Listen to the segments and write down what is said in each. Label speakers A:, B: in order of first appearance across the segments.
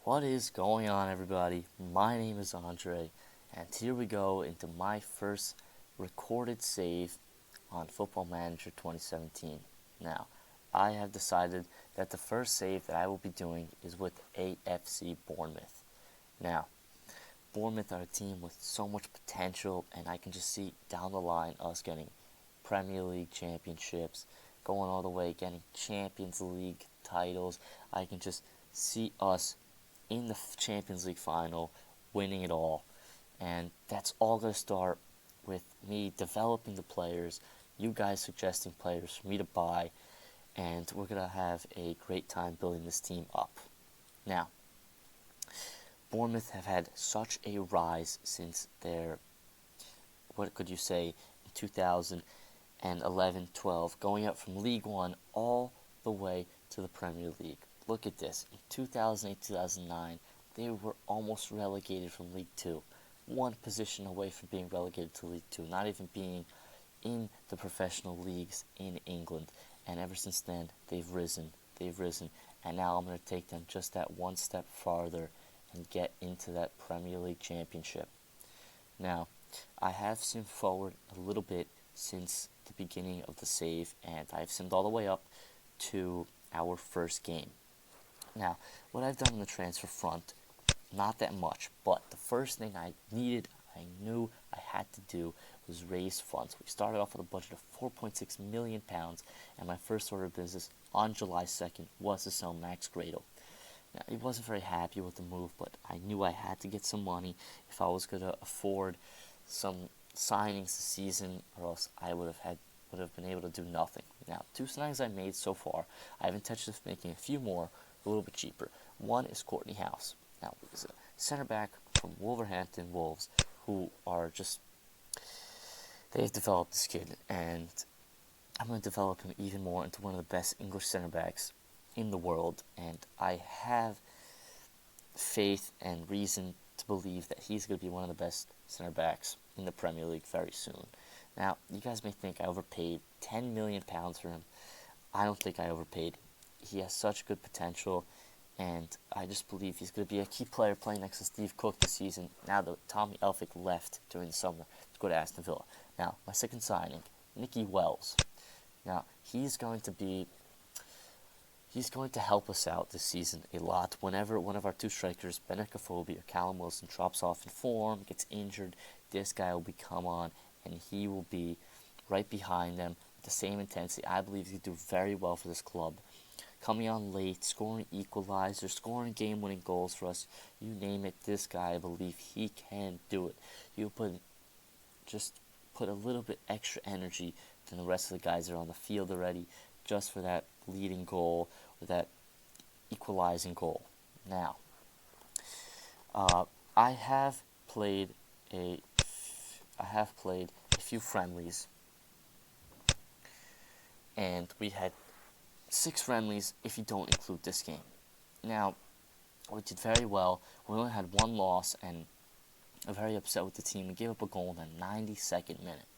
A: What is going on, everybody? My name is Andre, and here we go into my first recorded save on Football Manager 2017. Now, I have decided that the first save that I will be doing is with AFC Bournemouth. Now, Bournemouth are a team with so much potential, and I can just see down the line us getting Premier League championships, going all the way, getting Champions League titles. I can just see us in the Champions League final, winning it all. And that's all going to start with me developing the players, you guys suggesting players for me to buy, and we're going to have a great time building this team up. Now, Bournemouth have had such a rise since their, what could you say, in 2011-12, going up from League One all the way to the Premier League. Look at this. In 2008-2009, they were almost relegated from League Two. One position away from being relegated to League Two, not even being in the professional leagues in England. And ever since then, they've risen. And now I'm going to take them just that one step farther and get into that Premier League championship. Now, I have simmed forward a little bit since the beginning of the save, and I've simmed all the way up to our first game. Now, what I've done on the transfer front, not that much, but the first thing I knew I had to do was raise funds. We started off with a budget of £4.6 million, and my first order of business on July 2nd was to sell Max Gradle. Now, he wasn't very happy with the move, but I knew I had to get some money if I was going to afford some signings this season, or else I would have been able to do nothing. Now, 2 signings I made so far. I have intention of making a few more a little bit cheaper. One is Courtney House. Now, he's a center back from Wolverhampton Wolves, who are just, they've developed this kid, and I'm going to develop him even more into one of the best English center backs in the world, and I have faith and reason to believe that he's going to be one of the best center backs in the Premier League very soon. Now, you guys may think I overpaid £10 million for him. I don't think I overpaid. He has such good potential, and I just believe he's going to be a key player playing next to Steve Cook this season, now that Tommy Elphick left during the summer to go to Aston Villa. Now, my second signing, Nicky Wells. Now, he's going to help us out this season a lot. Whenever one of our 2 strikers, Benek Afobe or Callum Wilson, drops off in form, gets injured, this guy will come on, and he will be right behind them with the same intensity. I believe he'll do very well for this club. Coming on late, scoring equalizers, scoring game-winning goals for us, you name it, this guy, I believe he can do it. He'll put a little bit extra energy than the rest of the guys that are on the field already, just for that leading goal or that equalizing goal. Now, I have played a few friendlies, and we had 6 friendlies if you don't include this game. Now, we did very well. We only had 1 loss, and I'm very upset with the team. We gave up a goal in the 92nd minute.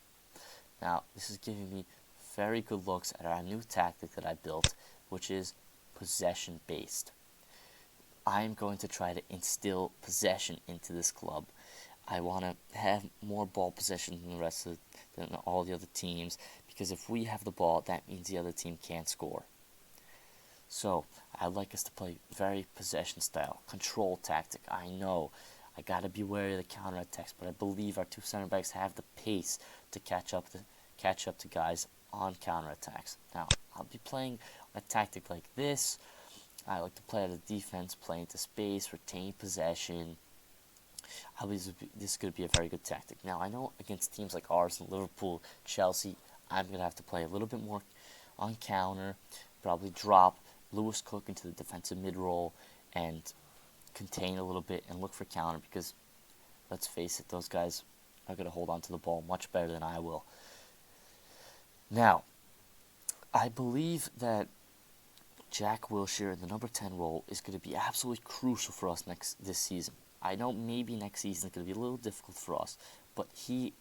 A: Now, this is giving me very good looks at our new tactic that I built, which is possession-based. I'm going to try to instill possession into this club. I want to have more ball possession than all the other teams, because if we have the ball, that means the other team can't score. So, I'd like us to play very possession style, control tactic. I know I got to be wary of the counterattacks, but I believe our 2 center backs have the pace to catch up to guys on counterattacks. Now, I'll be playing a tactic like this. I like to play out of defense, play into space, retain possession. This is going to be a very good tactic. Now, I know against teams like Arsenal, Liverpool, Chelsea, I'm going to have to play a little bit more on counter, probably drop Lewis Cook into the defensive mid-roll and contain a little bit and look for counter, because, let's face it, those guys are going to hold on to the ball much better than I will. Now, I believe that Jack Wilshere in the number 10 role is going to be absolutely crucial for us this season. I know maybe next season is going to be a little difficult for us, but the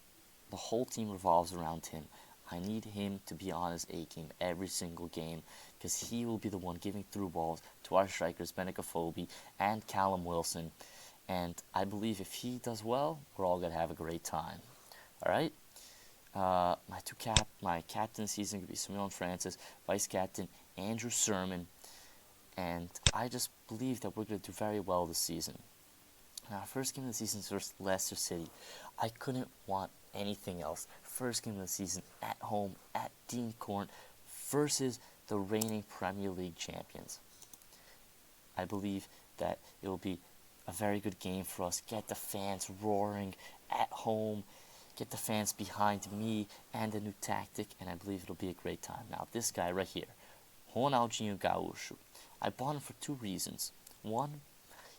A: whole team revolves around him. I need him to be on his A game every single game because he will be the one giving through balls to our strikers, Benicophobe and Callum Wilson. And I believe if he does well, we're all going to have a great time. All right? My captain this season could be Simeon Francis, vice captain Andrew Sermon, and I just believe that we're going to do very well this season. Now, our first game of the season is versus Leicester City. I couldn't want anything else. First game of the season at home at Dean Court versus the reigning Premier League champions. I believe that it will be a very good game for us. Get the fans roaring at home. Get the fans behind me and the new tactic, and I believe it'll be a great time. Now, this guy right here, Ronaldinho Gaúcho, I bought him for two reasons. One,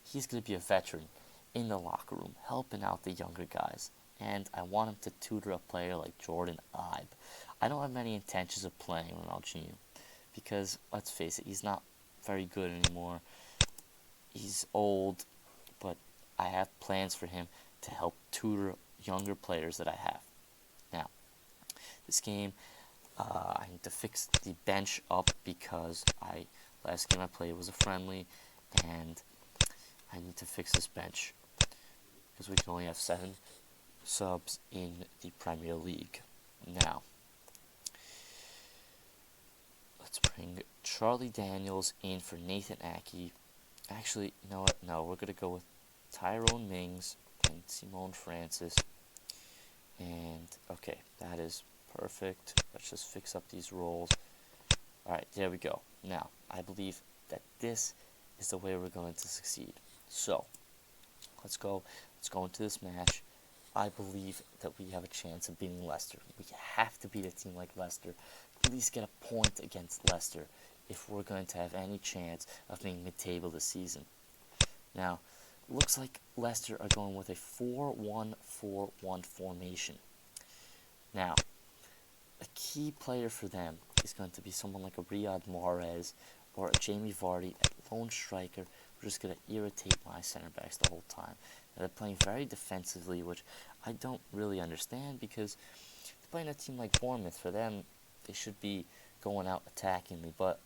A: he's going to be a veteran in the locker room, helping out the younger guys, and I want him to tutor a player like Jordan Ibe. I don't have many intentions of playing Ronaldinho, because, let's face it, he's not very good anymore. He's old, but I have plans for him to help tutor younger players that I have. Now, this game, I need to fix the bench up because last game I played was a friendly, and I need to fix this bench because we can only have 7 subs in the Premier League. Now, let's bring Charlie Daniels in for Nathan Aki. Actually, you know what? No, we're going to go with Tyrone Mings and Simone Francis. And, okay, that is perfect. Let's just fix up these roles. Alright, there we go. Now, I believe that this is the way we're going to succeed. So, let's go into this match. I believe that we have a chance of beating Leicester. We have to beat a team like Leicester. At least get a point against Leicester if we're going to have any chance of being mid-table this season. Now, looks like Leicester are going with a 4-1-4-1 formation. Now, a key player for them is going to be someone like a Riyad Mahrez or a Jamie Vardy at lone striker, who are just going to irritate my center backs the whole time. Now, they're playing very defensively, which I don't really understand because they're playing a team like Bournemouth. For them, they should be going out attackingly, but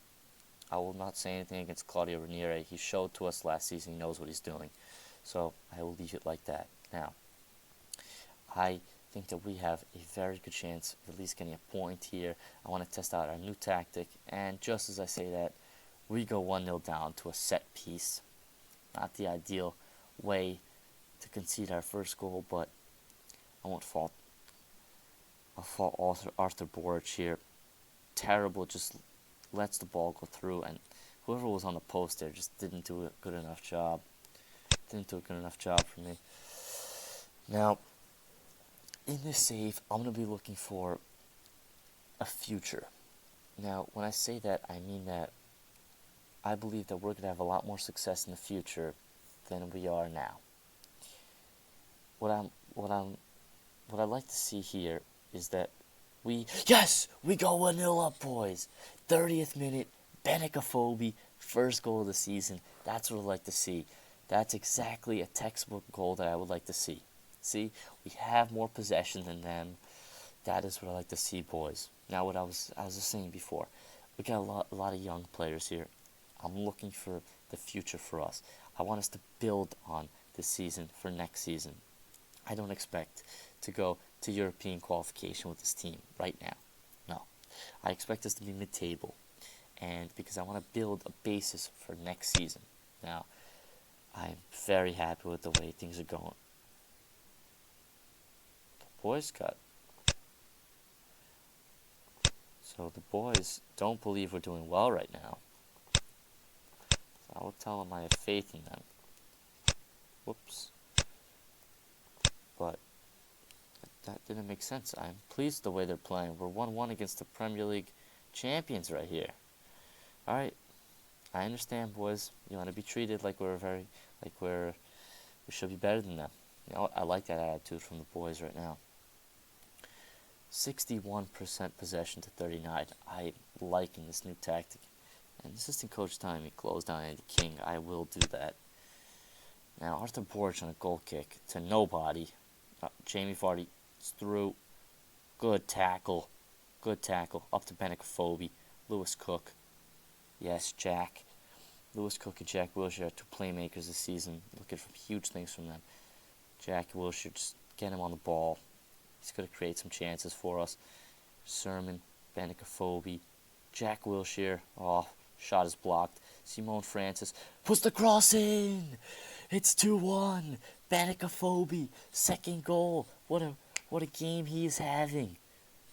A: I will not say anything against Claudio Ranieri. He showed to us last season he knows what he's doing. So I will leave it like that. Now, I think that we have a very good chance of at least getting a point here. I want to test out our new tactic. And just as I say that, we go 1-0 down to a set piece. Not the ideal way to concede our first goal, but I won't fault Arthur Borich here. Terrible, just lets the ball go through, and whoever was on the post there just didn't do a good enough job. Didn't do a good enough job for me. Now, in this save, I'm going to be looking for a future. Now, when I say that, I mean that I believe that we're going to have a lot more success in the future than we are now. What I'd like to see here is that we go 1-0 up, boys. 30th minute, Benicophobe, first goal of the season. That's what I'd like to see. That's exactly a textbook goal that I would like to see. See, we have more possession than them. That is what I like to see, boys. Now, what I was saying before, we got a lot of young players here. I'm looking for the future for us. I want us to build on this season for next season. I don't expect to go to European qualification with this team right now. No. I expect us to be mid-table. And because I want to build a basis for next season. Now, I'm very happy with the way things are going. The boys cut. So the boys don't believe we're doing well right now. So I will tell them I have faith in them. Whoops. But that didn't make sense. I'm pleased the way they're playing. We're 1-1 against the Premier League champions right here. Alright. I understand, boys. You want to be treated like we should be better than them. You know, I like that attitude from the boys right now. 61% possession to 39. I like in this new tactic. And assistant coach telling me close down Andy King. I will do that. Now Arthur Borich on a goal kick to nobody. Jamie Vardy is through. Good tackle. Good tackle. Up to Benicophobe. Lewis Cook. Yes, Jack. Lewis Cook and Jack Wilshere are two playmakers this season. Looking for huge things from them. Jack Wilshere, just get him on the ball. He's going to create some chances for us. Sermon, Benicophobe, Jack Wilshere. Oh, shot is blocked. Simone Francis puts the cross in. It's 2-1. Benicophobe, second goal. What a game he is having.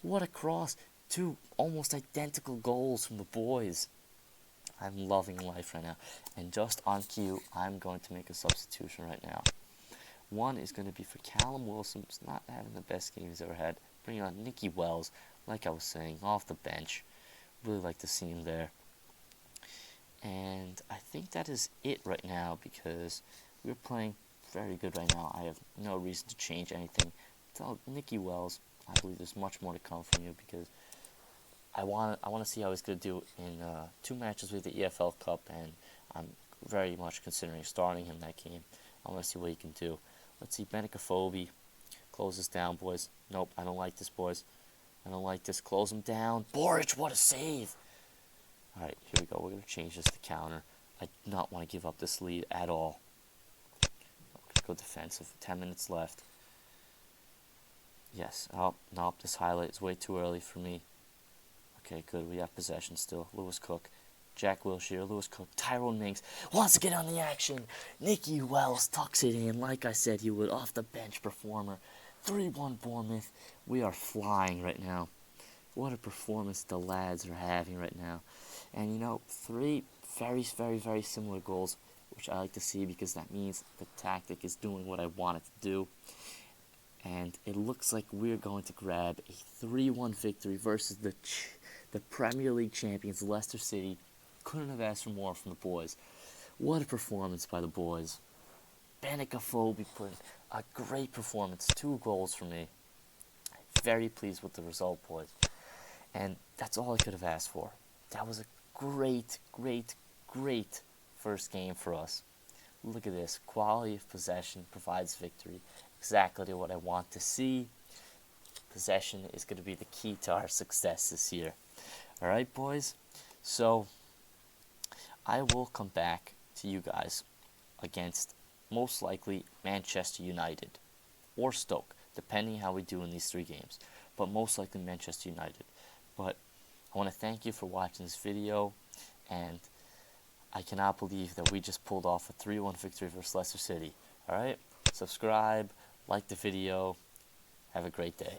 A: What a cross. Two almost identical goals from the boys. I'm loving life right now. And just on cue, I'm going to make a substitution right now. One is going to be for Callum Wilson, who's not having the best game he's ever had. Bringing on Nicky Wells, like I was saying, off the bench. Really like to see him there. And I think that is it right now because we're playing very good right now. I have no reason to change anything. Tell Nicky Wells, I believe there's much more to come from you because I want to see how he's going to do in 2 matches with the EFL Cup, and I'm very much considering starting him that game. I want to see what he can do. Let's see, Benicophobe. Close this down, boys. Nope, I don't like this, boys. I don't like this. Close him down. Boric, what a save! Alright, here we go. We're going to change this to counter. I do not want to give up this lead at all. Go defensive. 10 minutes left. Yes. Oh, nope. This highlight is way too early for me. Okay, good. We have possession still. Lewis Cook. Jack Wilshere. Lewis Cook. Tyrone Mings wants to get on the action. Nicky Wells tucks it in like I said he would. Off the bench performer. 3-1 Bournemouth. We are flying right now. What a performance the lads are having right now. And you know, 3 very, very, very similar goals, which I like to see because that means the tactic is doing what I want it to do. And it looks like we're going to grab a 3-1 victory versus the Premier League champions, Leicester City. Couldn't have asked for more from the boys. What a performance by the boys. Benicophobe put in a great performance. 2 goals for me. Very pleased with the result, boys. And that's all I could have asked for. That was a great, great, great first game for us. Look at this. Quality of possession provides victory. Exactly what I want to see. Possession is going to be the key to our success this year. Alright, boys? So, I will come back to you guys against most likely Manchester United or Stoke, depending how we do in these 3 games. But most likely Manchester United. But I want to thank you for watching this video, and I cannot believe that we just pulled off a 3-1 victory versus Leicester City. Alright? Subscribe, like the video. Have a great day.